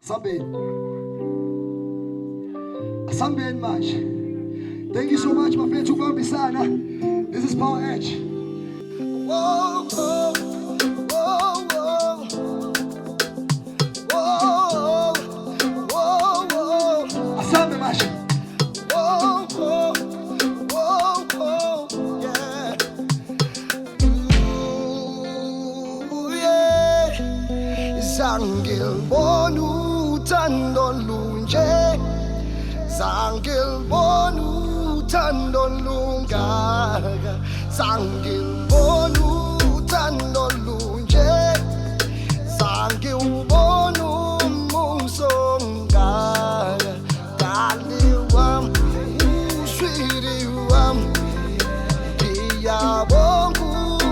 Sunbed much. Thank you so much, my friend. Tukambisana. This is Power Edge. Whoa, whoa, whoa, whoa, whoa, whoa, whoa. Asambe much. Whoa, whoa, whoa, whoa, yeah. Ooh, yeah. Zangilbona uthando lunje. Zangilbona uthando lungaka. Zangilbona uthando lunje. Zangilbona umuso ongaka. Dali wami, ushwiri wami, ngiyabonga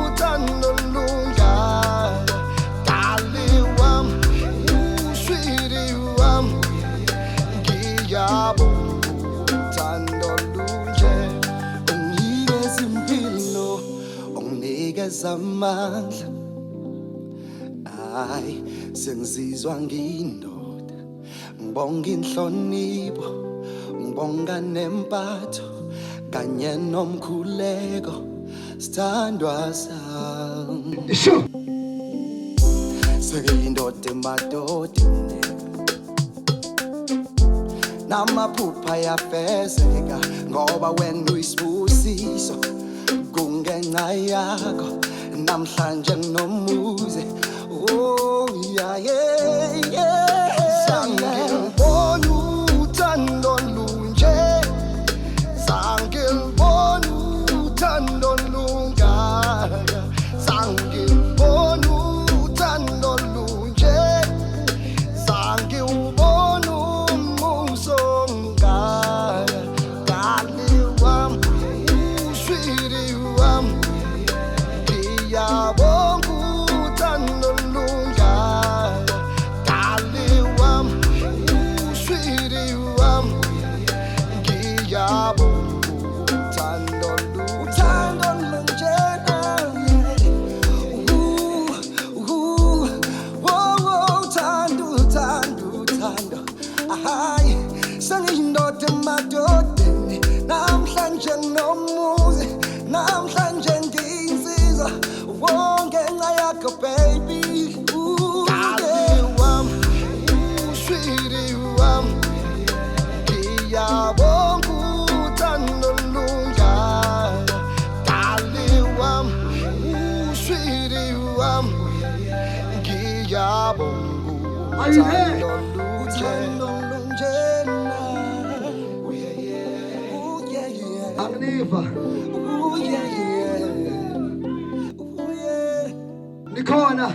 uthando lungaka. Dali wami, ushwiri wami, ngiyabonga uthando lunje. Unginikeza impilo, unginikeza amandla. Ay, sengizizwa ngiyindoda. Ngibonga inhlonipho, ngibonga nempatho, kanye nomkhuleko, sithandwa sami. Sengiyindoda emadodeni, namaphupha yafezeka, ngoba wena uyisibusiso, kungenxa yakho, namhlanje nginomuze. Oh yeah, yeah, yeah. Zangilbona uthando lunje. Zangilbona uthando lungaka. Zangilbona uthando lunje. Zangilbona umuso ongaka. Dali wami, ushwiri wami, ngiyabonga uthando lungaka. Dali wami, ushwiri wami, ngiyabonga uthando lunje. Uthando. Hayi, sengiyindoda emadodeni, namhlanje nginomuzi, namhlanje ngiyinsizwa, ngenxa yakho baby. Dali wami, ushwiri wami, ngiyabonga uthando lungaka. Dali wami, ushwiri wami, ngiyabonga uthando lunje. Ooh yeah, yeah. Ooh yeah, yeah. Agniva. Ooh yeah, yeah. Ooh yeah. Nikona.